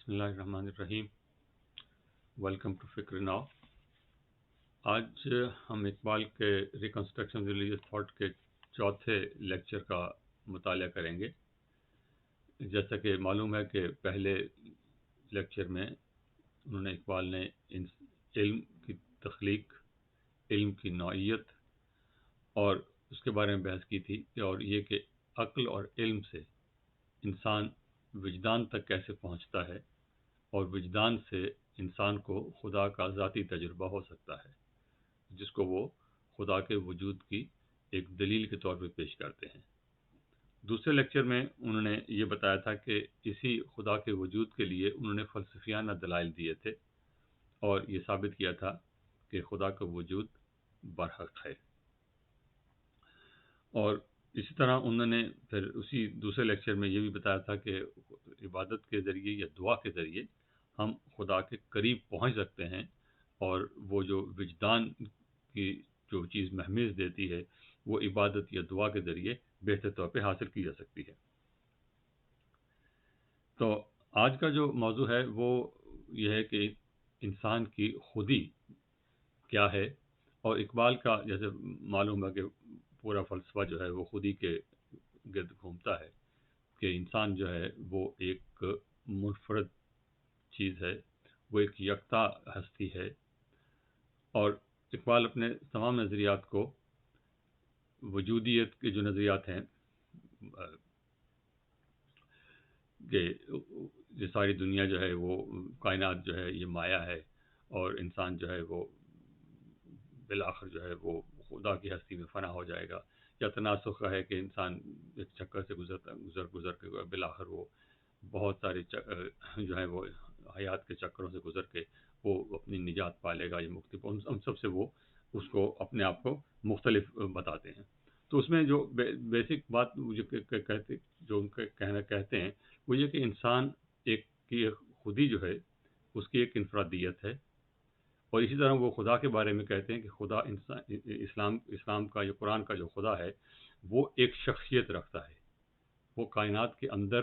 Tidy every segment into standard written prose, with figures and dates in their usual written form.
بسم اللہ الرحمن الرحیم۔ ویلکم ٹو فکر ناؤ۔ آج ہم اقبال کے ریکنسٹرکشن ریلیجیس تھاٹ کے چوتھے لیکچر کا مطالعہ کریں گے۔ جیسا کہ معلوم ہے کہ پہلے لیکچر میں انہوں نے اقبال نے علم کی تخلیق، علم کی نوعیت اور اس کے بارے میں بحث کی تھی، اور یہ کہ عقل اور علم سے انسان وجدان تک کیسے پہنچتا ہے، اور وجدان سے انسان کو خدا کا ذاتی تجربہ ہو سکتا ہے، جس کو وہ خدا کے وجود کی ایک دلیل کے طور پہ پیش کرتے ہیں۔ دوسرے لیکچر میں انہوں نے یہ بتایا تھا کہ اسی خدا کے وجود کے لیے انہوں نے فلسفیانہ دلائل دیے تھے، اور یہ ثابت کیا تھا کہ خدا کا وجود برحق ہے۔ اور اسی طرح انہوں نے پھر اسی دوسرے لیکچر میں یہ بھی بتایا تھا کہ عبادت کے ذریعے یا دعا کے ذریعے ہم خدا کے قریب پہنچ سکتے ہیں، اور وہ جو وجدان کی جو چیز مہمیز دیتی ہے وہ عبادت یا دعا کے ذریعے بہتر طور پہ حاصل کی جا سکتی ہے۔ تو آج کا جو موضوع ہے وہ یہ ہے کہ انسان کی خودی کیا ہے، اور اقبال کا جیسے معلوم ہے کہ پورا فلسفہ جو ہے وہ خودی کے گرد گھومتا ہے کہ انسان جو ہے وہ ایک منفرد چیز ہے، وہ ایک یکتا ہستی ہے، اور اقبال اپنے تمام نظریات کو وجودیت کے جو نظریات ہیں کہ یہ ساری دنیا جو ہے وہ کائنات جو ہے یہ مایا ہے، اور انسان جو ہے وہ بالآخر جو ہے وہ خدا کی ہستی میں فنا ہو جائے گا، یا تناسخ کا ہے کہ انسان ایک چکر سے گزر کے بالآخر وہ بہت سارے جو ہے وہ حیات کے چکروں سے گزر کے وہ اپنی نجات پالے گا یا مکتی ہم سب سے وہ اس کو اپنے آپ کو مختلف بتاتے ہیں۔ تو اس میں جو بیسک بات جو ان کا کہنا کہتے ہیں وہ یہ کہ انسان کی خودی جو ہے اس کی ایک انفرادیت ہے، اور اسی طرح وہ خدا کے بارے میں کہتے ہیں کہ خدا اسلام کا یا قرآن کا جو خدا ہے وہ ایک شخصیت رکھتا ہے، وہ کائنات کے اندر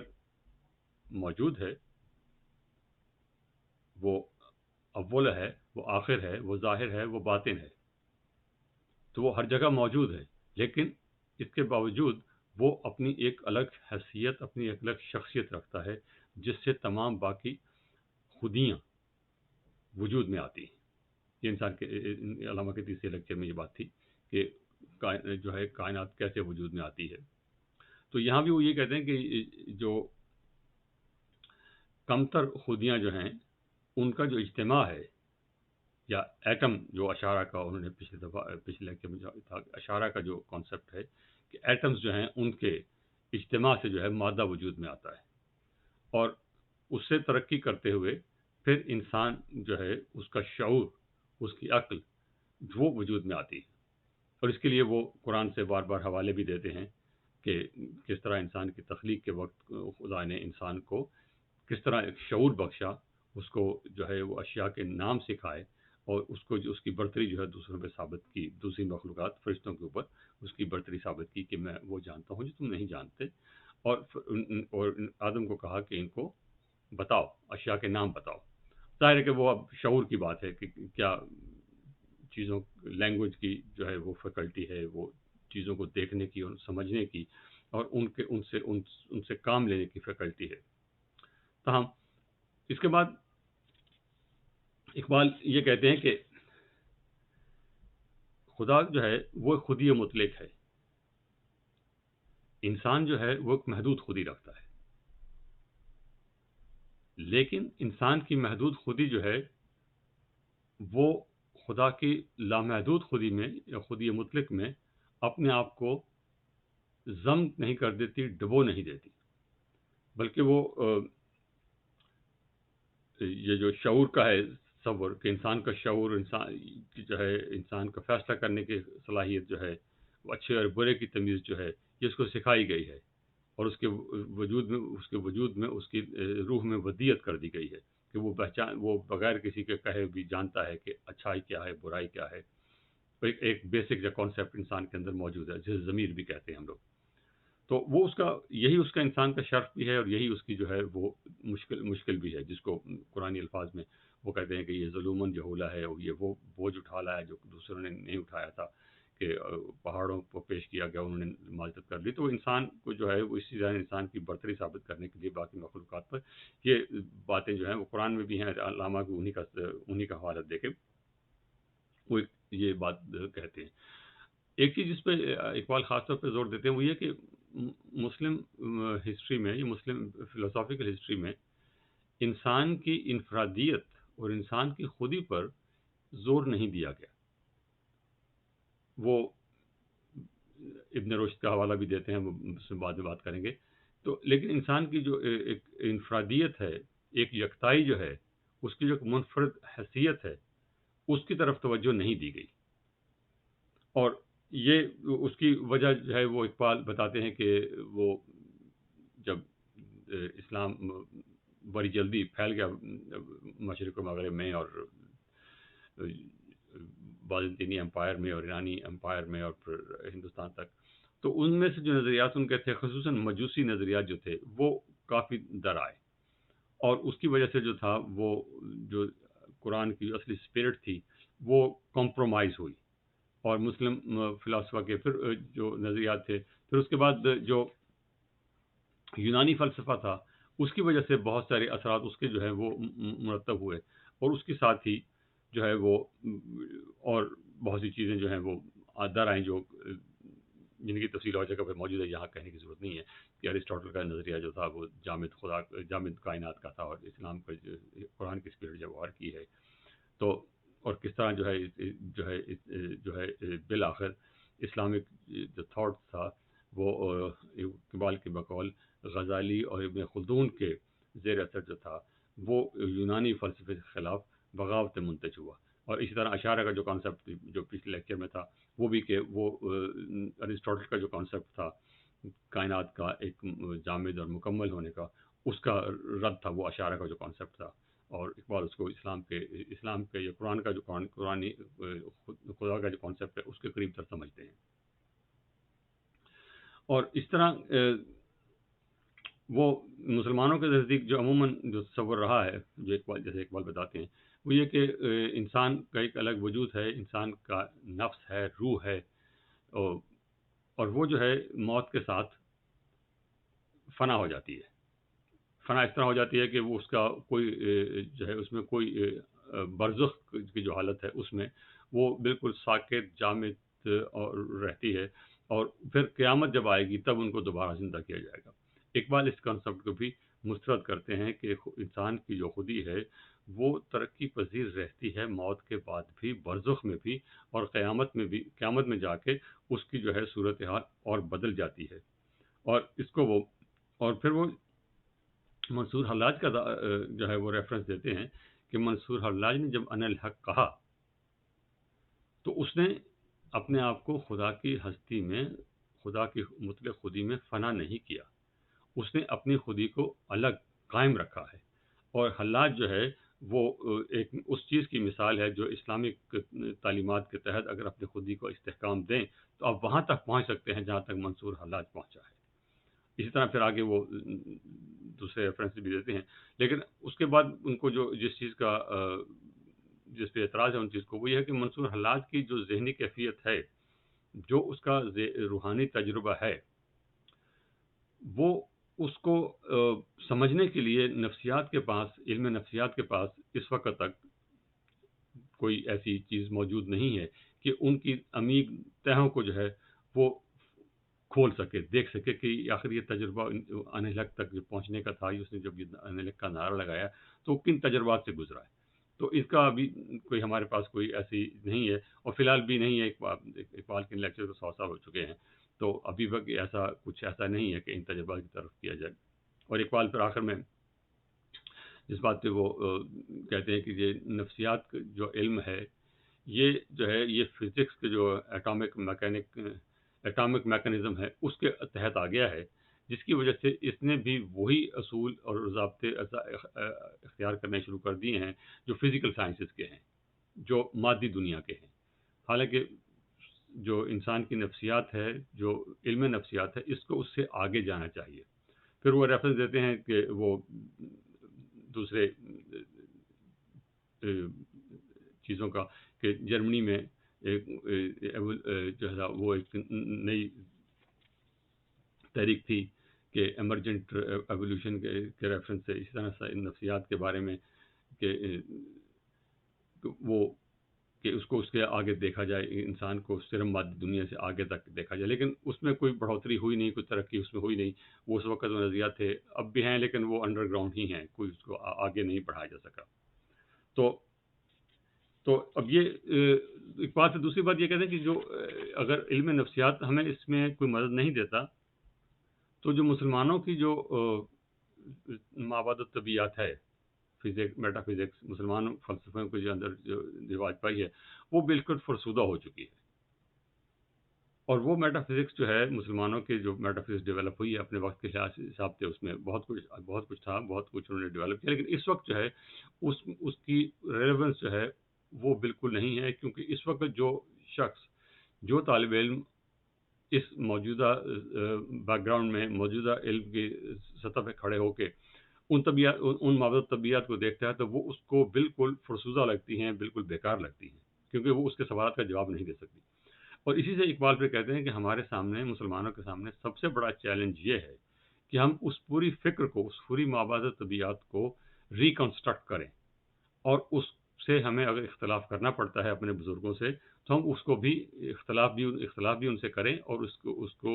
موجود ہے، وہ اول ہے، وہ آخر ہے، وہ ظاہر ہے، وہ باطن ہے، تو وہ ہر جگہ موجود ہے، لیکن اس کے باوجود وہ اپنی ایک الگ حیثیت، اپنی ایک الگ شخصیت رکھتا ہے، جس سے تمام باقی خودیاں وجود میں آتی ہیں۔ یہ انسان کے علامہ کے تیسرے لیکچر میں یہ بات تھی کہ جو ہے کائنات کیسے وجود میں آتی ہے۔ تو یہاں بھی وہ یہ کہتے ہیں کہ جو کمتر خودیاں جو ہیں ان کا جو اجتماع ہے، یا ایٹم جو اشارہ کا انہوں نے پچھلے لیکچر میں تھا، اشارہ کا جو کانسیپٹ ہے کہ ایٹمز جو ہیں ان کے اجتماع سے جو ہے مادہ وجود میں آتا ہے، اور اس سے ترقی کرتے ہوئے پھر انسان جو ہے اس کا شعور، اس کی عقل وہ وجود میں آتی ہے، اور اس کے لیے وہ قرآن سے بار بار حوالے بھی دیتے ہیں کہ کس طرح انسان کی تخلیق کے وقت خدا نے انسان کو کس طرح ایک شعور بخشا، اس کو جو ہے وہ اشیاء کے نام سکھائے، اور اس کو جو اس کی برتری جو ہے دوسروں پہ ثابت کی، دوسری مخلوقات فرشتوں کے اوپر اس کی برتری ثابت کی کہ میں وہ جانتا ہوں جو تم نہیں جانتے، اور آدم کو کہا کہ ان کو بتاؤ، اشیاء کے نام بتاؤ۔ ظاہر ہے کہ وہ اب شعور کی بات ہے کہ کیا چیزوں لینگویج کی جو ہے وہ فیکلٹی ہے، وہ چیزوں کو دیکھنے کی اور سمجھنے کی، اور ان سے کام لینے کی فیکلٹی ہے۔ تاہم اس کے بعد اقبال یہ کہتے ہیں کہ خدا جو ہے وہ خودی مطلق ہے، انسان جو ہے وہ ایک محدود خودی رکھتا ہے، لیکن انسان کی محدود خودی جو ہے وہ خدا کی لامحدود خودی میں یا خودی مطلق میں اپنے آپ کو ضم نہیں کر دیتی، ڈبو نہیں دیتی، بلکہ وہ یہ جو شعور کا ہے تصور کہ انسان کا شعور، انسان جو ہے انسان کا فیصلہ کرنے کی صلاحیت جو ہے وہ اچھے اور برے کی تمیز جو ہے یہ اس کو سکھائی گئی ہے، اور اس کے وجود میں اس کی روح میں ودیت کر دی گئی ہے کہ وہ بغیر کسی کے کہے بھی جانتا ہے کہ اچھائی کیا ہے، برائی کیا ہے۔ ایک بیسک جو کانسیپٹ انسان کے اندر موجود ہے جسے ضمیر بھی کہتے ہیں ہم لوگ۔ تو وہ اس کا یہی اس کا انسان کا شرف بھی ہے، اور یہی اس کی جو ہے وہ مشکل بھی ہے، جس کو قرآنی الفاظ میں وہ کہتے ہیں کہ یہ ظلمن جہولا ہے، اور یہ وہ بوجھ اٹھا لایا جو دوسروں نے نہیں اٹھایا تھا، کہ پہاڑوں کو پیش کیا گیا، انہوں نے معذرت کر لی. تو انسان کو جو ہے وہ اسی طرح انسان کی برتری ثابت کرنے کے لیے باقی مخلوقات پر یہ باتیں جو ہیں وہ قرآن میں بھی ہیں. علامہ بھی انہی کا حوالہ دے کے وہ یہ بات کہتے ہیں. ایک چیز جس پہ اقبال خاص طور پہ زور دیتے ہیں وہ یہ کہ مسلم ہسٹری میں، یہ مسلم فلسافیکل ہسٹری میں انسان کی انفرادیت اور انسان کی خودی پر زور نہیں دیا گیا. وہ ابن رشد کا حوالہ بھی دیتے ہیں، وہ اس میں بعد میں بات کریں گے. تو لیکن انسان کی جو ایک انفرادیت ہے، ایک یکتائی جو ہے، اس کی جو ایک منفرد حیثیت ہے، اس کی طرف توجہ نہیں دی گئی. اور یہ اس کی وجہ جو ہے وہ اقبال بتاتے ہیں کہ وہ جب اسلام بڑی جلدی پھیل گیا مشرق و مغرب میں، اور بازنطینی امپائر میں اور ایرانی امپائر میں، اور پھر ہندوستان تک، تو ان میں سے جو نظریات ان کے تھے، خصوصاً مجوسی نظریات جو تھے، وہ کافی در آئے. اور اس کی وجہ سے جو تھا وہ جو قرآن کی اصلی اسپرٹ تھی وہ کمپرومائز ہوئی. اور مسلم فلاسفہ کے پھر جو نظریات تھے، پھر اس کے بعد جو یونانی فلسفہ تھا، اس کی وجہ سے بہت سارے اثرات اس کے جو ہے وہ مرتب ہوئے، اور اس کے ساتھ ہی جو ہے وہ اور بہت سی چیزیں جو ہیں وہ در آئیں، جو جن کی تفصیل اور جگہ پہ موجود ہے، یہاں کہنے کی ضرورت نہیں ہے. کہ ارسطاٹل کا نظریہ جو تھا وہ جامد کائنات کا تھا، اور اسلام کا قرآن کی اسپرٹ جب غور کی ہے تو، اور کس طرح جو ہے بالآخر اسلامک جو تھاٹ تھا وہ اقبال کے بقول غزالی اور ابن خلدون کے زیر اثر جو تھا وہ یونانی فلسفے کے خلاف بغاوت منتج ہوا. اور اسی طرح اشارہ کا جو کانسیپٹ جو پچھلے لیکچر میں تھا وہ بھی کہ وہ ارسطاٹل کا جو کانسیپٹ تھا کائنات کا ایک جامد اور مکمل ہونے کا، اس کا رد تھا وہ اشارہ کا جو کانسیپٹ تھا. اور اقبال اس کو اسلام کے یا قرآن کا جو قرآنی خدا کا جو کانسیپٹ ہے اس کے قریب تر سمجھتے ہیں. اور اس طرح وہ مسلمانوں کے نزدیک جو عموماً جو تصور رہا ہے، جو جیسے اقبال بتاتے ہیں، وہ یہ کہ انسان کا ایک الگ وجود ہے، انسان کا نفس ہے، روح ہے، اور وہ جو ہے موت کے ساتھ فنا ہو جاتی ہے. فنا اس طرح ہو جاتی ہے کہ وہ اس کا کوئی جو ہے اس میں کوئی برزخ کی جو حالت ہے اس میں وہ بالکل ساکت جامد اور رہتی ہے، اور پھر قیامت جب آئے گی تب ان کو دوبارہ زندہ کیا جائے گا. اقبال اس کانسیپٹ کو بھی مسترد کرتے ہیں کہ انسان کی جو خودی ہے وہ ترقی پذیر رہتی ہے موت کے بعد بھی، برزخ میں بھی، اور قیامت میں جا کے اس کی جو ہے صورتحال اور بدل جاتی ہے. اور اس کو وہ اور پھر وہ منصور حلاج کا جو ہے وہ ریفرنس دیتے ہیں کہ منصور حلاج نے جب ان الحق کہا تو اس نے اپنے آپ کو خدا کی ہستی میں، خدا کی مطلق خودی میں فنا نہیں کیا، اس نے اپنی خودی کو الگ قائم رکھا ہے. اور حلاج جو ہے وہ ایک اس چیز کی مثال ہے جو اسلامک تعلیمات کے تحت اگر اپنی خودی کو استحکام دیں تو آپ وہاں تک پہنچ سکتے ہیں جہاں تک منصور حلاج پہنچا ہے. اسی طرح پھر آگے وہ دوسرے ریفرنس بھی دیتے ہیں. لیکن اس کے بعد ان کو جو جس پہ اعتراض ہے ان چیز کو، وہ یہ ہے کہ منصور حلاج کی جو ذہنی کیفیت ہے، جو اس کا روحانی تجربہ ہے، وہ اس کو سمجھنے کے لیے علم نفسیات کے پاس اس وقت تک کوئی ایسی چیز موجود نہیں ہے کہ ان کی عمیق تہوں کو جو ہے وہ کھول سکے، دیکھ سکے کہ آخر یہ تجربہ انہلک تک جو پہنچنے کا تھا، اس نے جب یہ انہلک کا نعرہ لگایا تو کن تجربات سے گزرا ہے. تو اس کا ابھی کوئی ہمارے پاس کوئی ایسی نہیں ہے، اور فی الحال بھی نہیں ہے. اقبال کے لیکچر تو 100 سال ہو چکے ہیں، تو ابھی وقت ایسا نہیں ہے کہ ان تجربات کی طرف کیا جائے. اور اقبال پھر آخر میں جس بات پہ وہ کہتے ہیں کہ یہ نفسیات جو علم ہے، یہ جو ہے یہ فزکس کے جو ایٹامک میکانزم ہے اس کے تحت آ گیا ہے، جس کی وجہ سے اس نے بھی وہی اصول اور ضابطے اختیار کرنے شروع کر دیے ہیں جو فزیکل سائنسز کے ہیں، جو مادی دنیا کے ہیں. حالانکہ جو انسان کی نفسیات ہے، جو علم نفسیات ہے، اس کو اس سے آگے جانا چاہیے۔ پھر وہ ریفرنس دیتے ہیں کہ وہ دوسرے چیزوں کا، کہ جرمنی میں ایک جو ہے وہ ایک نئی تحریک تھی کہ ایمرجنٹ ایولیوشن کے ریفرنس سے، اسی طرح سے نفسیات کے بارے میں کہ وہ کہ اس کو اس کے آگے دیکھا جائے، انسان کو صرف مادی دنیا سے آگے تک دیکھا جائے، لیکن اس میں کوئی بڑھوتری ہوئی نہیں، کوئی ترقی اس میں ہوئی نہیں۔ وہ اس وقت وہ نظریات تھے، اب بھی ہیں، لیکن وہ انڈر گراؤنڈ ہی ہیں، کوئی اس کو آگے نہیں بڑھایا جا سکا۔ تو اب یہ ایک بات ہے۔ دوسری بات یہ کہتے ہیں کہ جو اگر علم نفسیات ہمیں اس میں کوئی مدد نہیں دیتا، تو جو مسلمانوں کی جو مابعد الطبیعت ہے، فزکس، میٹا فزکس، مسلمان فلسفوں کے جو اندر جو رواج پائی ہے، وہ بالکل فرسودہ ہو چکی ہے۔ اور وہ میٹا فزکس جو ہے، مسلمانوں کے جو میٹا فزکس ڈیولپ ہوئی ہے اپنے وقت کے حساب سے، اس میں بہت کچھ تھا، بہت کچھ انہوں نے ڈیولپ کیا، لیکن اس وقت جو ہے اس کی ریلیونس جو ہے وہ بالکل نہیں ہے، کیونکہ اس وقت جو شخص، جو طالب علم اس موجودہ بیک گراؤنڈ میں، موجودہ علم کی سطح پہ کھڑے ہو کے ان مابعد طبیعت کو دیکھتا ہے، تو وہ اس کو بالکل فرسودہ لگتی ہیں، بالکل بیکار لگتی ہیں، کیونکہ وہ اس کے سوالات کا جواب نہیں دے سکتی۔ اور اسی سے اقبال پہ کہتے ہیں کہ ہمارے سامنے، مسلمانوں کے سامنے سب سے بڑا چیلنج یہ ہے کہ ہم اس پوری فکر کو، اس پوری مابعد طبیعت کو ریکنسٹرکٹ کریں، اور اس سے ہمیں اگر اختلاف کرنا پڑتا ہے اپنے بزرگوں سے، تو ہم اس کو بھی اختلاف بھی ان سے کریں، اور اس کو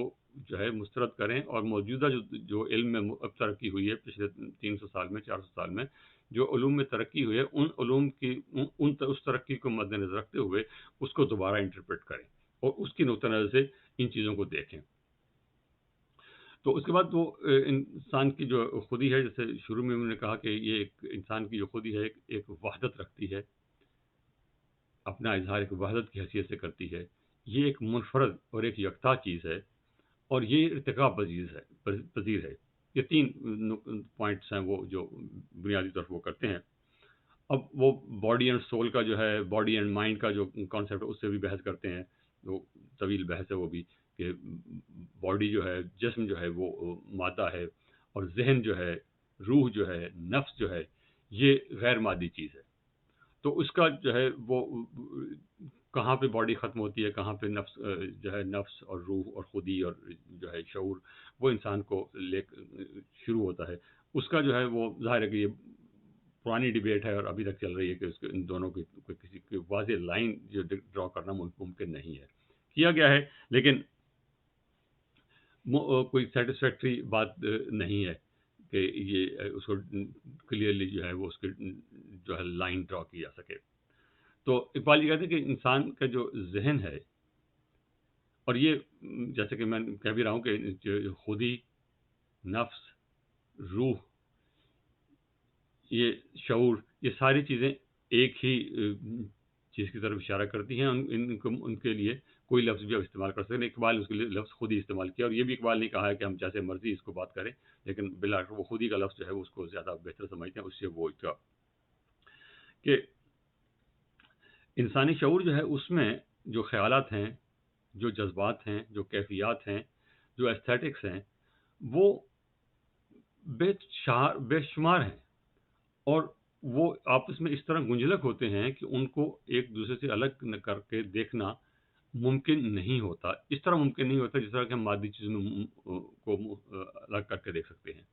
جو ہے مسترد کریں، اور موجودہ جو علم میں اب ترقی ہوئی ہے پچھلے 300 سال میں، 400 سال میں جو علوم میں ترقی ہوئی ہے، ان علوم کی اس ترقی کو مد نظر رکھتے ہوئے اس کو دوبارہ انٹرپریٹ کریں، اور اس کی نقطہ نظر سے ان چیزوں کو دیکھیں۔ تو اس کے بعد وہ انسان کی جو خودی ہے، جیسے شروع میں انہوں نے کہا کہ یہ ایک انسان کی جو خودی ہے ایک وحدت رکھتی ہے، اپنا اظہار ایک وحدت کی حیثیت سے کرتی ہے، یہ ایک منفرد اور ایک یکتا چیز ہے، اور یہ ارتقا پذیر ہے۔ یہ 3 پوائنٹس ہیں وہ جو بنیادی طور پر وہ کرتے ہیں۔ اب وہ باڈی اینڈ سول کا جو ہے، باڈی اینڈ مائنڈ کا جو کانسیپٹ ہے، اس سے بھی بحث کرتے ہیں، وہ طویل بحث ہے وہ بھی، کہ باڈی جو ہے، جسم جو ہے وہ مادہ ہے، اور ذہن جو ہے، روح جو ہے، نفس جو ہے، یہ غیر مادی چیز ہے۔ تو اس کا جو ہے وہ کہاں پہ باڈی ختم ہوتی ہے، کہاں پہ نفس جو ہے، نفس اور روح اور خودی اور جو ہے شعور، وہ انسان کو شروع ہوتا ہے۔ اس کا جو ہے وہ ظاہر ہے کہ یہ پرانی ڈیبیٹ ہے، اور ابھی تک چل رہی ہے، کہ اس کے ان دونوں کی کسی کی واضح لائن جو ڈرا کرنا ممکن نہیں ہے۔ کیا گیا ہے، لیکن کوئی سیٹسفیکٹری بات نہیں ہے کہ یہ اس کو کلیئرلی جو ہے وہ اس کی جو ہے لائن ڈرا کی جا سکے۔ تو اقبال یہ کہتے ہیں کہ انسان کا جو ذہن ہے، اور یہ جیسے کہ میں کہہ بھی رہا ہوں کہ جو خودی، نفس، روح، یہ شعور، یہ ساری چیزیں ایک ہی چیز کی طرف اشارہ کرتی ہیں۔ ان کے لیے کوئی لفظ بھی آپ استعمال کر سکتے ہیں۔ اقبال نے اس کے لیے لفظ خودی استعمال کیا، اور یہ بھی اقبال نے کہا ہے کہ ہم جیسے مرضی اس کو بات کریں، لیکن بالآخر وہ خودی کا لفظ جو ہے اس کو زیادہ بہتر سمجھتے ہیں۔ اس سے وہ کہ انسانی شعور جو ہے، اس میں جو خیالات ہیں، جو جذبات ہیں، جو کیفیات ہیں، جو ایستھیٹکس ہیں، وہ بے شمار ہیں، اور وہ آپس میں اس طرح گنجلک ہوتے ہیں کہ ان کو ایک دوسرے سے الگ کر کے دیکھنا ممکن نہیں ہوتا۔ اس طرح ممکن نہیں ہوتا جس طرح کہ ہم مادی چیزوں کو الگ کر کے دیکھ سکتے ہیں۔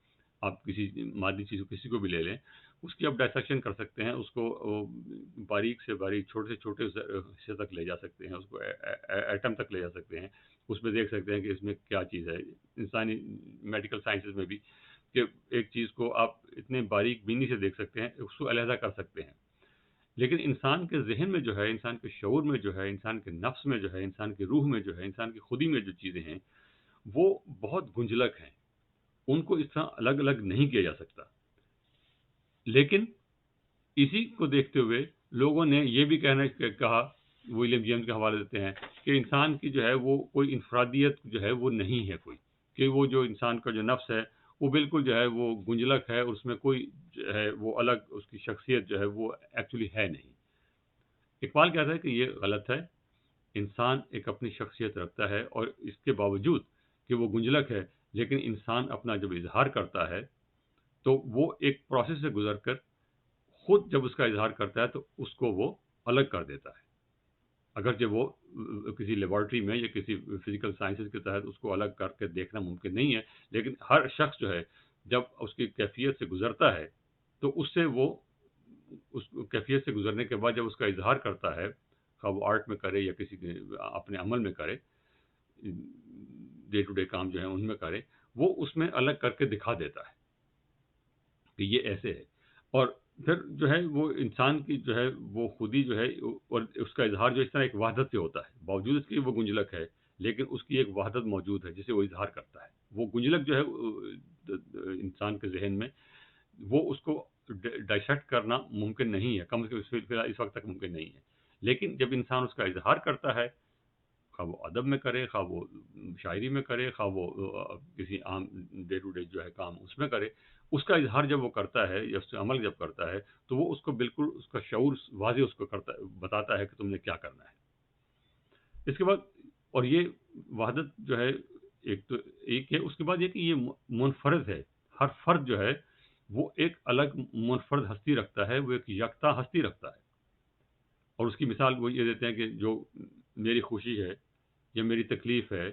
آپ کسی مادی چیز کو، کسی کو بھی لے لیں، اس کی آپ ڈائسیکشن کر سکتے ہیں، اس کو باریک سے باریک، چھوٹے سے چھوٹے حصے تک لے جا سکتے ہیں، اس کو ایٹم تک لے جا سکتے ہیں، اس میں دیکھ سکتے ہیں کہ اس میں کیا چیز ہے۔ انسانی میڈیکل سائنسز میں بھی، کہ ایک چیز کو آپ اتنے باریک بینی سے دیکھ سکتے ہیں، اس کو علیحدہ کر سکتے ہیں، لیکن انسان کے ذہن میں جو ہے، انسان کے شعور میں جو ہے، انسان کے نفس میں جو ہے، انسان کی روح میں جو ہے، انسان کی خودی میں جو چیزیں ہیں، وہ بہت گنجلک ہیں، ان کو اس طرح الگ الگ نہیں کیا جا سکتا۔ لیکن اسی کو دیکھتے ہوئے لوگوں نے یہ بھی کہا، ولیم جیمز کے حوالے دیتے ہیں، کہ انسان کی جو ہے وہ کوئی انفرادیت جو ہے وہ نہیں ہے کوئی، کہ وہ جو انسان کا جو نفس ہے وہ بالکل جو ہے وہ گنجلک ہے، اور اس میں کوئی جو ہے وہ الگ اس کی شخصیت جو ہے وہ ایکچولی ہے نہیں۔ اقبال کہتا ہے کہ یہ غلط ہے، انسان ایک اپنی شخصیت رکھتا ہے، اور اس کے باوجود کہ وہ گنجلک ہے، لیکن انسان اپنا جب اظہار کرتا ہے تو وہ ایک پروسیس سے گزر کر خود جب اس کا اظہار کرتا ہے تو اس کو وہ الگ کر دیتا ہے، اگرچہ وہ کسی لیبارٹری میں یا کسی فزیکل سائنسز کے تحت اس کو الگ کر کے دیکھنا ممکن نہیں ہے، لیکن ہر شخص جو ہے جب اس کی کیفیت سے گزرتا ہے تو اس سے وہ اس کیفیت سے گزرنے کے بعد جب اس کا اظہار کرتا ہے، خواہ وہ آرٹ میں کرے یا کسی اپنے عمل میں کرے، ڈے ٹو ڈے کام جو ہے ان میں کرے، وہ اس میں الگ کر کے دکھا دیتا ہے کہ یہ ایسے ہے۔ اور پھر جو ہے وہ انسان کی جو ہے وہ خودی جو ہے، اور اس کا اظہار جو اس طرح ایک وحدت سے ہوتا ہے، باوجود اس کے وہ گنجلک ہے، لیکن اس کی ایک وحدت موجود ہے جسے وہ اظہار کرتا ہے۔ وہ گنجلک جو ہے انسان کے ذہن میں، وہ اس کو ڈائسیکٹ کرنا ممکن نہیں ہے، کم از کم فی الحال اس وقت تک ممکن نہیں ہے، لیکن جب انسان اس کا اظہار کرتا ہے، خواہ وہ ادب میں کرے، خواہ وہ شاعری میں کرے، خواہ وہ کسی عام ڈے ٹو ڈے جو ہے کام اس میں کرے، اس کا اظہار جب وہ کرتا ہے یا اس سے عمل جب کرتا ہے تو وہ اس کو بالکل اس کا شعور واضح اس کو کرتا بتاتا ہے کہ تم نے کیا کرنا ہے۔ اس کے بعد، اور یہ وحدت جو ہے ایک تو ایک ہے، اس کے بعد یہ کہ یہ منفرد ہے، ہر فرد جو ہے وہ ایک الگ منفرد ہستی رکھتا ہے، وہ ایک یکتا ہستی رکھتا ہے، اور اس کی مثال وہ یہ دیتے ہیں کہ جو میری خوشی ہے یا میری تکلیف ہے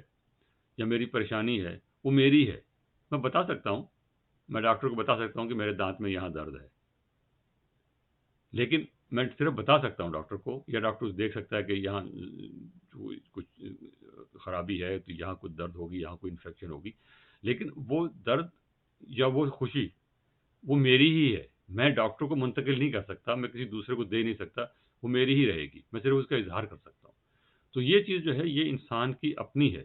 یا میری پریشانی ہے وہ میری ہے، میں بتا سکتا ہوں، میں ڈاکٹر کو بتا سکتا ہوں کہ میرے دانت میں یہاں درد ہے، لیکن میں صرف بتا سکتا ہوں ڈاکٹر کو، یا ڈاکٹر دیکھ سکتا ہے کہ یہاں کچھ خرابی ہے تو یہاں کچھ درد ہوگی، یہاں کوئی انفیکشن ہوگی، لیکن وہ درد یا وہ خوشی وہ میری ہی ہے، میں ڈاکٹر کو منتقل نہیں کر سکتا، میں کسی دوسرے کو دے نہیں سکتا، وہ میری ہی رہے گی، میں صرف اس کا اظہار کر سکتا ہوں۔ تو یہ چیز جو ہے یہ انسان کی اپنی ہے،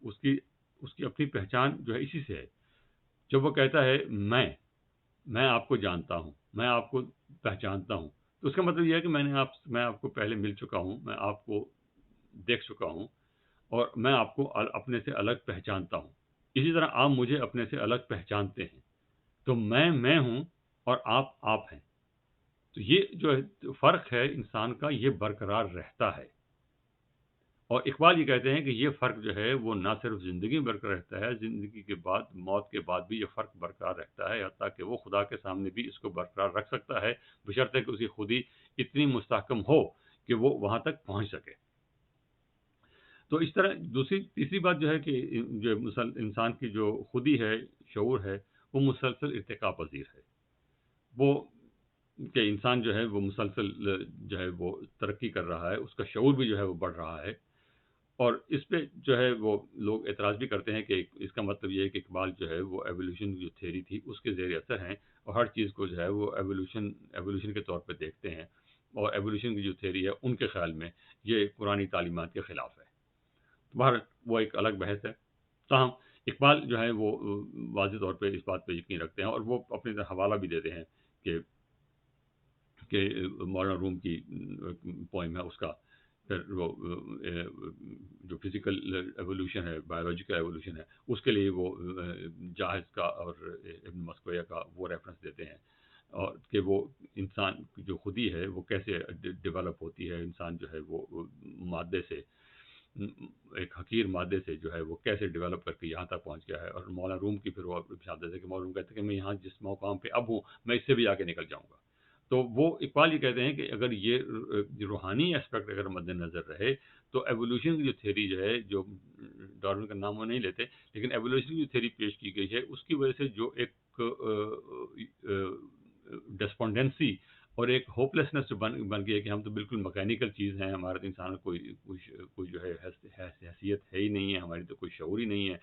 اس کی اپنی پہچان جو ہے اسی سے ہے۔ جب وہ کہتا ہے میں آپ کو جانتا ہوں، میں آپ کو پہچانتا ہوں، تو اس کا مطلب یہ ہے کہ میں آپ کو پہلے مل چکا ہوں، میں آپ کو دیکھ چکا ہوں، اور میں آپ کو اپنے سے الگ پہچانتا ہوں، اسی طرح آپ مجھے اپنے سے الگ پہچانتے ہیں، تو میں ہوں اور آپ ہیں۔ تو یہ جو فرق ہے انسان کا یہ برقرار رہتا ہے، اور اقبال یہ کہتے ہیں کہ یہ فرق جو ہے وہ نہ صرف زندگی میں برقرار رہتا ہے، زندگی کے بعد، موت کے بعد بھی یہ فرق برقرار رہتا ہے، حتیٰ کہ وہ خدا کے سامنے بھی اس کو برقرار رکھ سکتا ہے، بشرطے کہ اس کی خودی اتنی مستحکم ہو کہ وہ وہاں تک پہنچ سکے۔ تو اس طرح تیسری بات جو ہے کہ جو انسان کی جو خودی ہے، شعور ہے، وہ مسلسل ارتقا پذیر ہے، وہ کہ انسان جو ہے وہ مسلسل جو ہے وہ ترقی کر رہا ہے، اس کا شعور بھی جو ہے وہ بڑھ رہا ہے، اور اس پہ جو ہے وہ لوگ اعتراض بھی کرتے ہیں کہ اس کا مطلب یہ ہے کہ اقبال جو ہے وہ ایولیوشن جو تھیوری تھی اس کے زیر اثر ہیں، اور ہر چیز کو جو ہے وہ ایولیوشن کے طور پہ دیکھتے ہیں، اور ایولیوشن کی جو تھیوری ہے ان کے خیال میں یہ پرانی تعلیمات کے خلاف ہے۔ باہر وہ ایک الگ بحث ہے، تاہم اقبال جو ہے وہ واضح طور پہ اس بات پہ یقین رکھتے ہیں، اور وہ اپنے حوالہ بھی دیتے ہیں کہ مولانا روم کی پوئم ہے اس کا، پھر وہ جو فزیکل ایولیوشن ہے، بایولوجیکل ایولیوشن ہے، اس کے لیے وہ جاہز کا اور ابن مسکویہ کا وہ ریفرنس دیتے ہیں، اور کہ وہ انسان کی جو خودی ہے وہ کیسے ڈیولپ ہوتی ہے، انسان جو ہے وہ مادے سے، ایک حقیر مادے سے جو ہے وہ کیسے ڈیولپ کر کے یہاں تک پہنچ گیا ہے، اور مولانا روم کی پھر وہ شہادت ہے کہ مولانا روم کہتے ہیں کہ میں یہاں جس مقام پہ اب ہوں میں اس سے بھی آگے نکل جاؤں گا۔ تو وہ اقبال یہ کہتے ہیں کہ اگر یہ روحانی اسپیکٹ اگر مد نظر رہے تو ایولیوشن کی جو تھیوری جو ہے، جو ڈارون کا نام وہ نہیں لیتے، لیکن ایولیوشن کی جو تھیوری پیش کی گئی ہے اس کی وجہ سے جو ایک ڈسپونڈنسی اور ایک ہوپلیسنس بن گئی ہے کہ ہم تو بالکل مکینیکل چیز ہیں، ہمارا تو انسان کوئی جو ہے حیثیت ہے ہی نہیں ہے، ہماری تو کوئی شعور ہی نہیں ہے،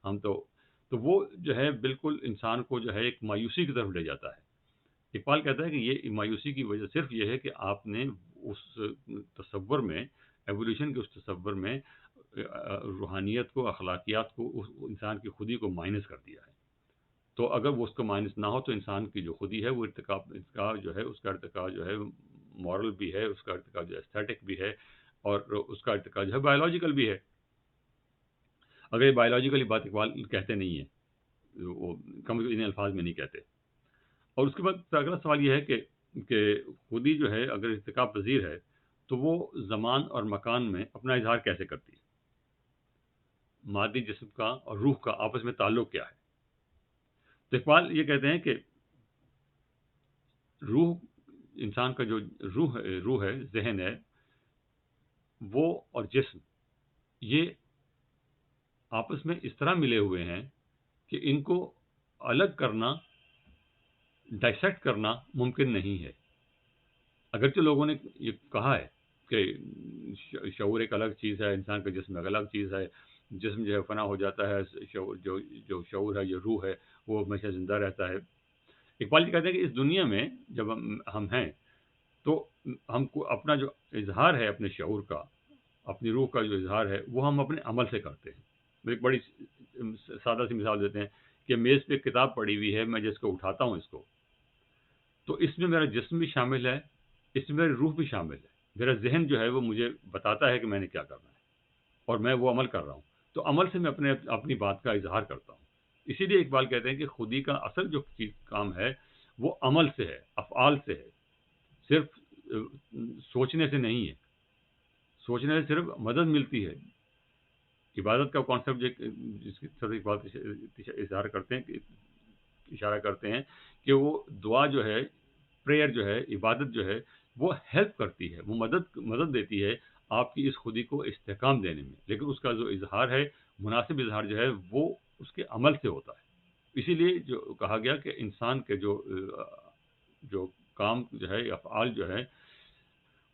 ہم تو وہ جو ہے بالکل انسان کو جو ہے ایک مایوسی کی طرف لے جاتا ہے۔ اقبال کہتا ہے کہ یہ مایوسی کی وجہ صرف یہ ہے کہ آپ نے اس تصور میں، ایولیوشن کے اس تصور میں روحانیت کو، اخلاقیات کو، اس انسان کی خودی کو مائنس کر دیا ہے۔ تو اگر وہ اس کو مائنس نہ ہو تو انسان کی جو خودی ہے وہ ارتقا جو ہے اس کا ارتقا جو ہے مورل بھی ہے، اس کا ارتقا جو ہے ایستھیٹک بھی ہے، اور اس کا ارتقا جو ہے بایولوجیکل بھی ہے۔ اگر یہ بایولوجیکل بات اقبال کہتے نہیں ہیں، وہ کم ان الفاظ میں نہیں کہتے۔ اور اس کے بعد اگلا سوال یہ ہے کہ خودی جو ہے اگر ارتقا پذیر ہے تو وہ زمان اور مکان میں اپنا اظہار کیسے کرتی ہے؟ مادی جسم کا اور روح کا آپس میں تعلق کیا ہے؟ تو اقبال یہ کہتے ہیں کہ روح، انسان کا جو روح ہے، ذہن ہے، وہ اور جسم، یہ آپس میں اس طرح ملے ہوئے ہیں کہ ان کو الگ کرنا، ڈائسیکٹ کرنا ممکن نہیں ہے۔ اگرچہ لوگوں نے یہ کہا ہے کہ شعور ایک الگ چیز ہے، انسان کا جسم ایک الگ چیز ہے، جسم جو ہے فنا ہو جاتا ہے، شعور جو شعور ہے، جو روح ہے، وہ ہمیشہ زندہ رہتا ہے۔ اقبال جی کہتے ہیں کہ اس دنیا میں جب ہم ہیں تو ہم کو اپنا جو اظہار ہے اپنے شعور کا، اپنی روح کا جو اظہار ہے، وہ ہم اپنے عمل سے کرتے ہیں۔ میں ایک بڑی سادہ سی مثال دیتے ہیں کہ میز پہ کتاب پڑی ہوئی ہے، میں جس کو اٹھاتا ہوں اس کو، تو اس میں میرا جسم بھی شامل ہے، اس میں میری روح بھی شامل ہے۔ میرا ذہن جو ہے وہ مجھے بتاتا ہے کہ میں نے کیا کرنا ہے، اور میں وہ عمل کر رہا ہوں، تو عمل سے میں اپنی بات کا اظہار کرتا ہوں۔ اسی لیے اقبال کہتے ہیں کہ خودی کا اصل جو کام ہے وہ عمل سے ہے، افعال سے ہے، صرف سوچنے سے نہیں ہے۔ سوچنے سے صرف مدد ملتی ہے۔ عبادت کا کانسیپٹ جس کی طرف اقبال اشارہ کرتے ہیں کہ وہ دعا جو ہے، پریئر جو ہے، عبادت جو ہے، وہ ہیلپ کرتی ہے، وہ مدد دیتی ہے آپ کی اس خودی کو استحکام دینے میں، لیکن اس کا جو اظہار ہے، مناسب اظہار جو ہے، وہ اس کے عمل سے ہوتا ہے۔ اسی لیے جو کہا گیا کہ انسان کے جو کام جو ہے، افعال جو ہے،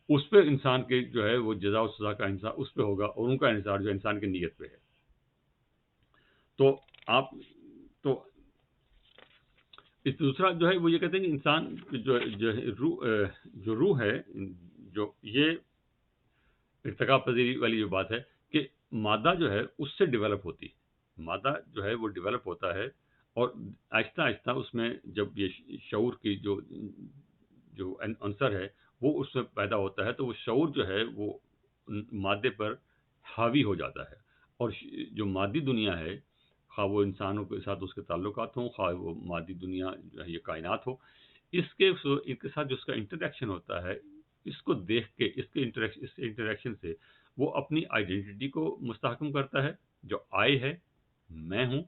اس پہ انسان کے جو ہے وہ جزا و سزا کا انحصار اس پہ ہوگا، اور ان کا انحصار جو انسان کی نیت پہ ہے۔ تو آپ تو اس دوسرا جو ہے وہ یہ کہتے ہیں کہ انسان جو روح ہے، جو یہ ارتقا پذیری والی جو بات ہے کہ مادہ جو ہے اس سے ڈیولپ ہوتی ہے، مادہ جو ہے وہ ڈیولپ ہوتا ہے، اور آہستہ آہستہ اس میں جب یہ شعور کی جو عنصر ہے وہ اس میں پیدا ہوتا ہے، تو وہ شعور جو ہے وہ مادے پر حاوی ہو جاتا ہے، اور جو مادی دنیا ہے، خواہ وہ انسانوں کے ساتھ اس کے تعلقات ہوں، خواہ وہ مادی دنیا جو ہے یہ کائنات ہو، اس کے ساتھ جو اس کا انٹریکشن ہوتا ہے، اس کو دیکھ کے اس انٹریکشن سے وہ اپنی آئیڈینٹی کو مستحکم کرتا ہے، جو آئی ہے، میں ہوں،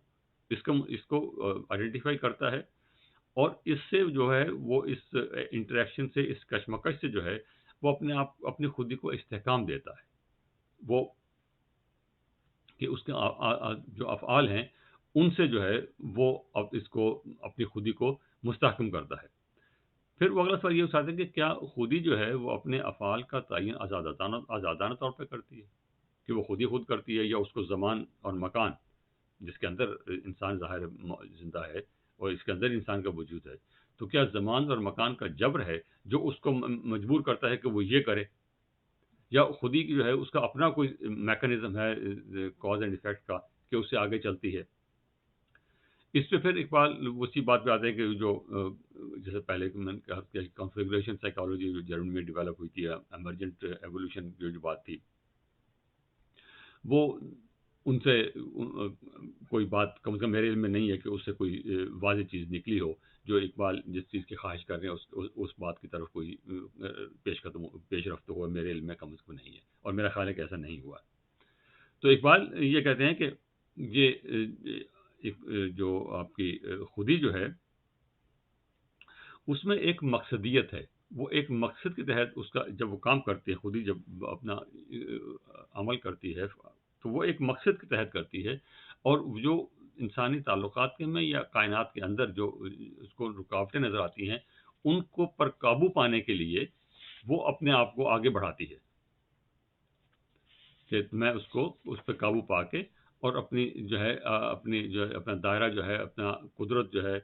اس کو آئیڈینٹیفائی کرتا ہے، اور اس سے جو ہے وہ اس انٹریکشن سے، اس کشمکش سے جو ہے وہ اپنی خودی کو استحکام دیتا ہے، وہ کہ اس کے جو افعال ہیں ان سے جو ہے وہ اب اس کو اپنی خودی کو مستحکم کرتا ہے۔ پھر وہ اگلا سوال یہ اٹھاتے ہیں کہ کیا خودی جو ہے وہ اپنے افعال کا تعین آزادانہ طور پہ کرتی ہے، کہ وہ خود کرتی ہے، یا اس کو زمان اور مکان جس کے اندر انسان ظاہر زندہ ہے اور اس کے اندر انسان کا وجود ہے، تو کیا زمان اور مکان کا جبر ہے جو اس کو مجبور کرتا ہے کہ وہ یہ کرے، یا خودی کی جو ہے اس کا اپنا کوئی میکانزم ہے کاز اینڈ ایفیکٹ کا کہ اس سے آگے چلتی ہے؟ اس پہ پھر اقبال اسی بات پہ آتے ہیں کہ جو جیسے پہلے میں نے کہا کہ کنفیگریشن سائیکالوجی جو جرمنی میں ڈیولپ ہوئی تھی، ایمرجنٹ ایوولوشن جو بات تھی، وہ ان سے کوئی بات کم از کم میرے علم میں نہیں ہے کہ اس سے کوئی واضح چیز نکلی ہو، جو اقبال جس چیز کی خواہش کر رہے ہیں اس بات کی طرف کوئی پیش رفت ہوا میرے علم میں کم از کم نہیں ہے، اور میرا خیال ہے کہ ایسا نہیں ہوا۔ تو اقبال یہ کہتے ہیں کہ یہ جو آپ کی خودی جو ہے اس میں ایک مقصدیت ہے، وہ ایک مقصد کے تحت اس کا جب وہ کام کرتی ہے، خودی جب اپنا عمل کرتی ہے تو وہ ایک مقصد کے تحت کرتی ہے، اور جو انسانی تعلقات کے میں یا کائنات کے اندر جو اس کو رکاوٹیں نظر آتی ہیں ان کو پر قابو پانے کے لیے وہ اپنے آپ کو آگے بڑھاتی ہے، کہ میں اس پہ قابو پا کے اور اپنی جو ہے اپنا دائرہ جو ہے، اپنا قدرت جو ہے،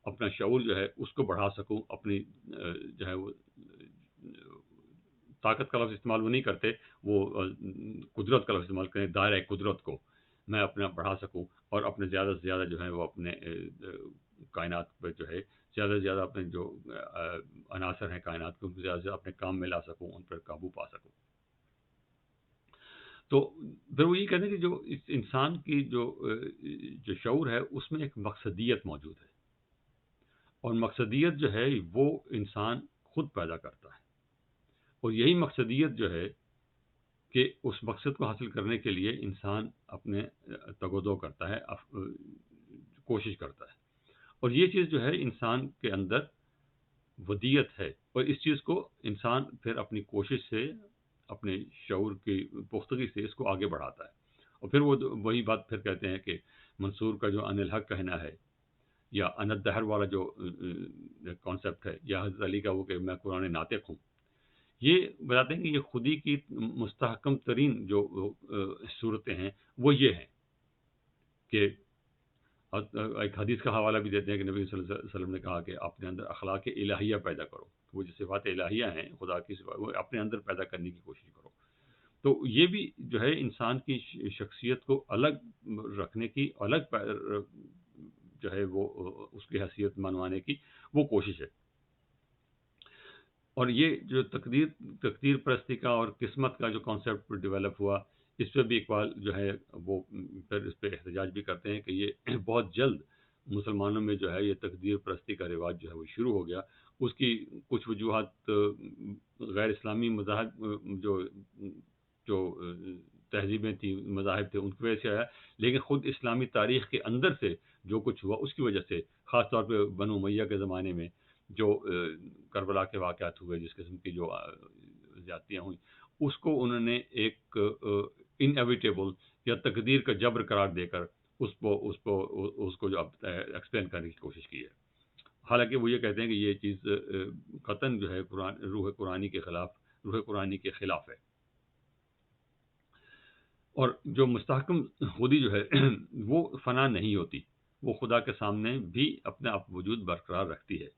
اپنا شعور جو ہے اس کو بڑھا سکوں، اپنی جو ہے وہ طاقت کا لفظ استعمال وہ نہیں کرتے، وہ قدرت کا لفظ استعمال کریں، دائرہ قدرت کو میں اپنا بڑھا سکوں، اور اپنے زیادہ سے زیادہ جو ہے وہ اپنے کائنات پہ جو ہے زیادہ سے زیادہ اپنے جو عناصر ہیں کائنات کے ان کو زیادہ سے زیادہ اپنے کام میں لا سکوں، ان پر قابو پا سکوں۔ تو پھر وہ یہ کہتے ہیں کہ جو اس انسان کی جو شعور ہے اس میں ایک مقصدیت موجود ہے، اور مقصدیت جو ہے وہ انسان خود پیدا کرتا ہے، اور یہی مقصدیت جو ہے کہ اس مقصد کو حاصل کرنے کے لیے انسان اپنے تگ و دو کرتا ہے، کوشش کرتا ہے، اور یہ چیز جو ہے انسان کے اندر ودیت ہے، اور اس چیز کو انسان پھر اپنی کوشش سے، اپنے شعور کی پختگی سے اس کو آگے بڑھاتا ہے، اور پھر وہ وہی بات پھر کہتے ہیں کہ منصور کا جو ان الحق کہنا ہے، یا ان الدہر والا جو کانسیپٹ ہے، یا حضرت علی کا وہ کہ میں قرآن ناطق ہوں، یہ بتاتے ہیں کہ یہ خودی کی مستحکم ترین جو صورتیں ہیں وہ یہ ہیں کہ ایک حدیث کا حوالہ بھی دیتے ہیں کہ نبی صلی اللہ علیہ وسلم نے کہا کہ اپنے اندر اخلاق الہیہ پیدا کرو، وہ جو صفات الہیہ ہیں خدا کی صفات، وہ اپنے اندر پیدا کرنے کی کوشش کرو. تو یہ بھی جو ہے انسان کی شخصیت کو الگ رکھنے کی، الگ جو ہے وہ اس کی حیثیت منوانے کی وہ کوشش ہے. اور یہ جو تقدیر پرستی کا اور قسمت کا جو کانسیپٹ ڈیولپ ہوا، اس پہ بھی اقبال جو ہے وہ پھر اس پہ احتجاج بھی کرتے ہیں کہ یہ بہت جلد مسلمانوں میں جو ہے یہ تقدیر پرستی کا رواج جو ہے وہ شروع ہو گیا. اس کی کچھ وجوہات غیر اسلامی مذاہب جو جو تہذیبیں تھیں، مذاہب تھے، ان کی وجہ سے آیا، لیکن خود اسلامی تاریخ کے اندر سے جو کچھ ہوا اس کی وجہ سے، خاص طور پہ بنو امیہ کے زمانے میں جو کربلا کے واقعات ہوئے، جس قسم کی جو زیادتیاں ہوئیں، اس کو انہوں نے ایک انیویٹیبل یا تقدیر کا جبر قرار دے کر اس کو جو ایکسپلین کرنے کی کوشش کی ہے. حالانکہ وہ یہ کہتے ہیں کہ یہ چیز قطعاً جو ہے روح قرآنی کے خلاف ہے. اور جو مستحکم خودی جو ہے وہ فنا نہیں ہوتی، وہ خدا کے سامنے بھی اپنے آپ وجود برقرار رکھتی ہے.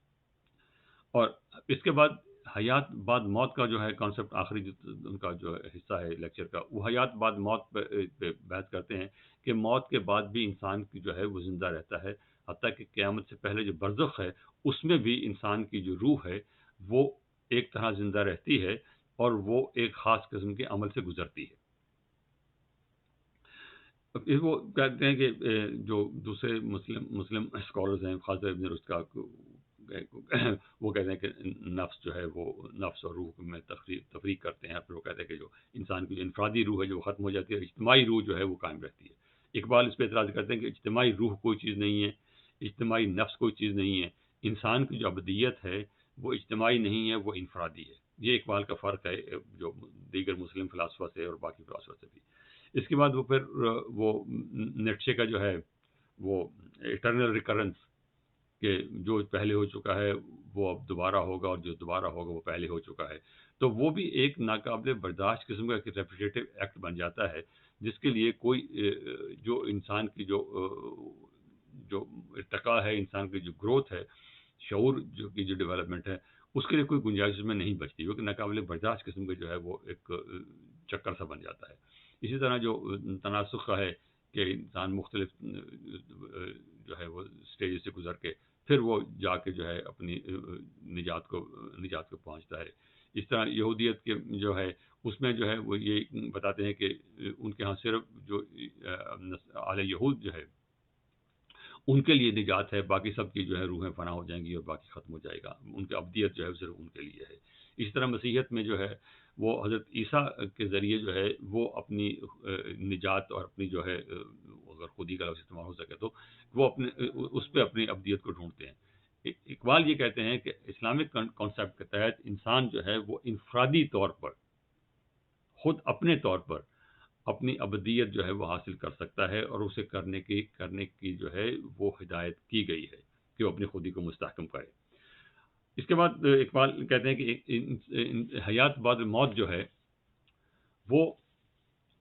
اور اس کے بعد حیات بعد موت کا جو ہے کانسیپٹ، آخری ان کا جو حصہ ہے لیکچر کا، وہ حیات بعد موت پہ بحث کرتے ہیں کہ موت کے بعد بھی انسان کی جو ہے وہ زندہ رہتا ہے، حتیٰ کہ قیامت سے پہلے جو برزخ ہے اس میں بھی انسان کی جو روح ہے وہ ایک طرح زندہ رہتی ہے، اور وہ ایک خاص قسم کے عمل سے گزرتی ہے. وہ کہتے ہیں کہ جو دوسرے مسلم اسکالرز ہیں، خاص طور ابن رشد کا، وہ کہتے ہیں کہ نفس جو ہے وہ نفس اور روح میں تفریق کرتے ہیں. پھر وہ کہتے ہیں کہ جو انسان کی جو انفرادی روح ہے جو ختم ہو جاتی ہے، اجتماعی روح جو ہے وہ قائم رہتی ہے. اقبال اس پہ اعتراض کرتے ہیں کہ اجتماعی روح کوئی چیز نہیں ہے، اجتماعی نفس کوئی چیز نہیں ہے، انسان کی جو ابدیت ہے وہ اجتماعی نہیں ہے، وہ انفرادی ہے. یہ اقبال کا فرق ہے جو دیگر مسلم فلاسفہ سے اور باقی فلاسفہ سے بھی. اس کے بعد وہ پھر وہ نیٹشے کا جو ہے وہ ایٹرنل ریکرنس، کہ جو پہلے ہو چکا ہے وہ اب دوبارہ ہوگا، اور جو دوبارہ ہوگا وہ پہلے ہو چکا ہے. تو وہ بھی ایک ناقابل برداشت قسم کا ایک ریپیٹیٹو ایکٹ بن جاتا ہے، جس کے لیے کوئی جو انسان کی جو ارتقاء ہے، انسان کی جو گروتھ ہے، شعور کی جو ڈیولپمنٹ ہے، اس کے لیے کوئی گنجائش میں نہیں بچتی، کیونکہ ناقابل برداشت قسم کا جو ہے وہ ایک چکر سا بن جاتا ہے. اسی طرح جو تناسخ کا ہے کہ انسان مختلف جو ہے وہ اسٹیج سے گزر کے پھر وہ جا کے جو ہے اپنی نجات کو پہنچتا ہے. اس طرح یہودیت کے جو ہے اس میں جو ہے وہ یہ بتاتے ہیں کہ ان کے ہاں صرف جو اہل یہود جو ہے ان کے لیے نجات ہے، باقی سب کی جو ہے روحیں فنا ہو جائیں گی اور باقی ختم ہو جائے گا، ان کی ابدیت جو ہے صرف ان کے لیے ہے. اسی طرح مسیحیت میں جو ہے وہ حضرت عیسیٰ کے ذریعے جو ہے وہ اپنی نجات اور اپنی جو ہے اگر خودی کا لفظ استعمال ہو سکے تو وہ اس پہ اپنی ابدیت کو ڈھونڈتے ہیں. اقبال یہ کہتے ہیں کہ اسلامک کانسیپٹ کے تحت انسان جو ہے وہ انفرادی طور پر، خود اپنے طور پر اپنی ابدیت جو ہے وہ حاصل کر سکتا ہے، اور اسے کرنے کی جو ہے وہ ہدایت کی گئی ہے کہ وہ اپنی خودی کو مستحکم کرے. اس کے بعد اقبال کہتے ہیں کہ حیات بعد موت جو ہے وہ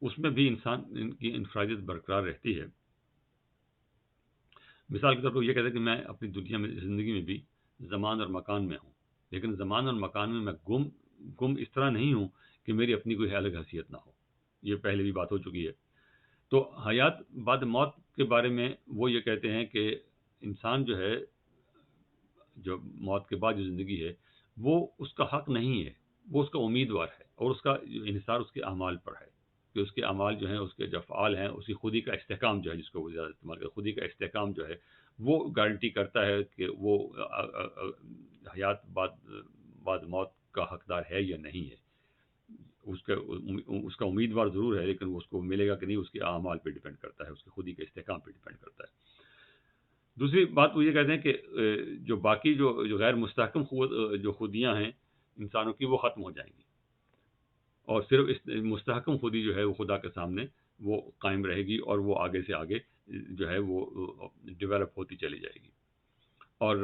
اس میں بھی انسان کی انفرادیت برقرار رہتی ہے. مثال کے طور پر یہ کہتے ہیں کہ میں اپنی دنیا میں زندگی میں بھی زمان اور مکان میں ہوں، لیکن زمان اور مکان میں گم اس طرح نہیں ہوں کہ میری اپنی کوئی الگ حیثیت نہ ہو. یہ پہلے بھی بات ہو چکی ہے. تو حیات بعد موت کے بارے میں وہ یہ کہتے ہیں کہ انسان جو ہے جو موت کے بعد جو زندگی ہے وہ اس کا حق نہیں ہے، وہ اس کا امیدوار ہے، اور اس کا انحصار اس کے اعمال پر ہے کہ اس کے اعمال جو ہیں، اس کے جو افعال ہیں، اس کی خودی کا استحکام جو ہے، جس کو وہ زیادہ استعمال کرتے، خودی کا استحکام جو ہے وہ گارنٹی کرتا ہے کہ وہ حیات بعد موت کا حقدار ہے یا نہیں ہے. اس کا امیدوار ضرور ہے، لیکن وہ اس کو ملے گا کہ نہیں اس کے اعمال پہ ڈیپینڈ کرتا ہے، اس کے خودی کے استحکام پہ ڈیپینڈ کرتا ہے۔ دوسری بات وہ یہ کہتے ہیں کہ جو باقی جو غیر مستحکم جو خودیاں ہیں انسانوں کی، وہ ختم ہو جائیں گی، اور صرف اس مستحکم خودی جو ہے وہ خدا کے سامنے وہ قائم رہے گی، اور وہ آگے سے آگے جو ہے وہ ڈیولپ ہوتی چلی جائے گی۔ اور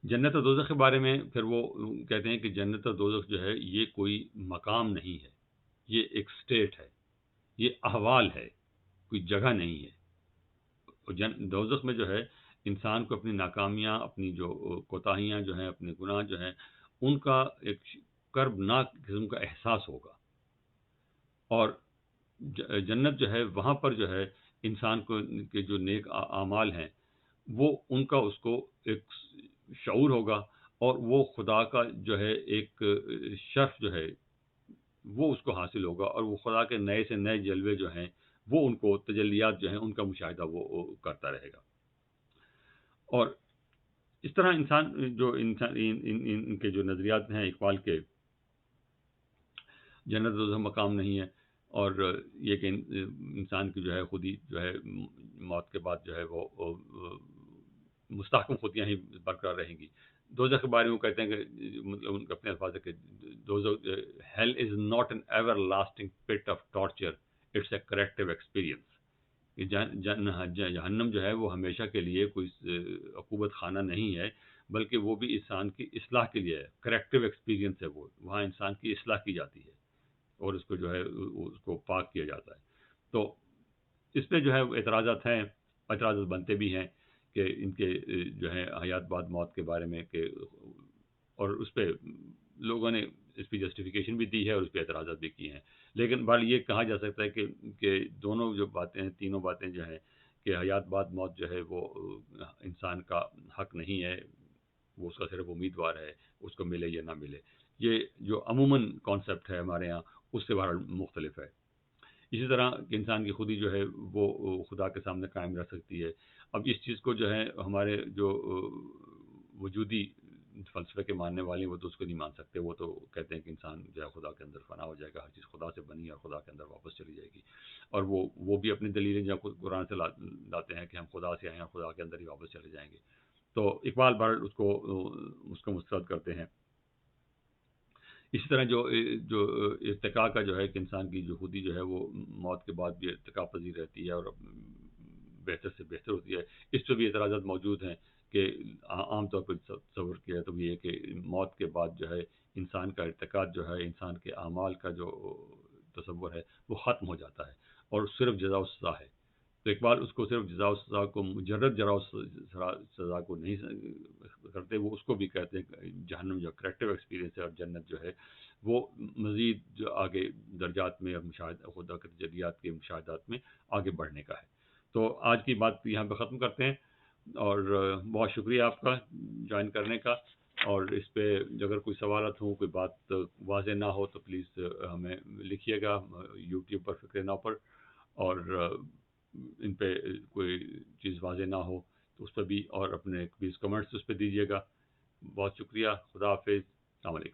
جنت و دوزخ کے بارے میں پھر وہ کہتے ہیں کہ جنت و دوزخ جو ہے یہ کوئی مقام نہیں ہے، یہ ایک سٹیٹ ہے، یہ احوال ہے، کوئی جگہ نہیں ہے۔ دوزخ میں جو ہے انسان کو اپنی ناکامیاں، اپنی جو کوتاہیاں جو ہیں، اپنے گناہ جو ہیں، ان کا ایک کربناک قسم کا احساس ہوگا، اور جنت جو ہے وہاں پر جو ہے انسان کو کے جو نیک اعمال ہیں وہ ان کا اس کو ایک شعور ہوگا، اور وہ خدا کا جو ہے ایک شرف جو ہے وہ اس کو حاصل ہوگا، اور وہ خدا کے نئے سے نئے جلوے جو ہیں وہ ان کو تجلیات جو ہیں ان کا مشاہدہ وہ کرتا رہے گا۔ اور اس طرح انسان جو انسان ان کے جو نظریات ہیں اقبال کے، جنت و مقام نہیں ہے، اور یہ کہ انسان کی جو ہے خودی جو ہے موت کے بعد جو ہے وہ مستحکم خودیاں ہی برقرار رہیں گی۔ دوزخ کے بارے میں وہ کہتے ہیں کہ مطلب ان کے اپنے الفاظ ہے کہ دوزخ hell is not an everlasting pit of torture, it's a corrective experience. کہ جہنم جو ہے وہ ہمیشہ کے لیے کوئی عقوبت خانہ نہیں ہے، بلکہ وہ بھی انسان کی اصلاح کے لیے ہے، کریکٹیو ایکسپیرئنس ہے، وہ وہاں انسان کی اصلاح کی جاتی ہے اور اس کو جو ہے اس کو پاک کیا جاتا ہے۔ تو اس پہ جو ہے اعتراضات ہیں، اعتراضات بنتے بھی ہیں کہ ان کے جو ہے حیات بعد موت کے بارے میں، کہ اور اس پہ لوگوں نے اس پہ جسٹیفیکیشن بھی دی ہے اور اس پہ اعتراضات بھی کیے ہیں، لیکن بہرحال یہ کہا جا سکتا ہے کہ دونوں جو باتیں ہیں، تینوں باتیں جو ہیں کہ حیات بعد موت جو ہے وہ انسان کا حق نہیں ہے، وہ اس کا صرف امیدوار ہے، اس کو ملے یا نہ ملے۔ یہ جو عموماً کانسیپٹ ہے ہمارے ہاں اس سے بہرحال مختلف ہے۔ اسی طرح کہ انسان کی خودی جو ہے وہ خدا کے سامنے قائم رہ سکتی ہے۔ اب اس چیز کو جو ہے ہمارے جو وجودی فلسفے کے ماننے والے ہیں وہ تو اس کو نہیں مان سکتے، وہ تو کہتے ہیں کہ انسان جو ہے خدا کے اندر فنا ہو جائے گا، ہر چیز خدا سے بنی ہے اور خدا کے اندر واپس چلی جائے گی، اور وہ بھی اپنی دلیلیں جو قرآن سے لاتے ہیں کہ ہم خدا سے آئے ہیں اور خدا کے اندر ہی واپس چلے جائیں گے۔ تو اقبال بہرحال اس کو مسترد کرتے ہیں۔ اسی طرح جو ارتقاء کا جو ہے کہ انسان کی جو خودی جو ہے وہ موت کے بعد بھی ارتقاء پذیر رہتی ہے اور بہتر سے بہتر ہوتی ہے، اس پہ بھی اعتراضات موجود ہیں کہ عام طور پر تصور کیا ہے تو یہ ہے کہ موت کے بعد جو ہے انسان کا ارتقاء جو ہے، انسان کے اعمال کا جو تصور ہے وہ ختم ہو جاتا ہے اور صرف جزا و سزا ہے۔ تو اقبال اس کو صرف جزا و سزا کو، مجرد جزا و سزا کو نہیں کرتے، وہ اس کو بھی کہتے ہیں کہ جہنم جو کریکٹیو ایکسپیرینس ہے، اور جنت جو ہے وہ مزید جو آگے درجات میں اور مشاہدہ خدا کے تجلیات کے مشاہدات میں آگے بڑھنے کا ہے۔ تو آج کی بات یہاں پہ ختم کرتے ہیں، اور بہت شکریہ آپ کا جوائن کرنے کا، اور اس پہ اگر کوئی سوالات ہوں، کوئی بات واضح نہ ہو تو پلیز ہمیں لکھیے گا یوٹیوب پر فکر نو پر، اور ان پہ کوئی چیز واضح نہ ہو تو اس پہ بھی، اور اپنے پلیز کمنٹس اس پہ دیجیے گا۔ بہت شکریہ، خدا حافظ، السلام علیکم۔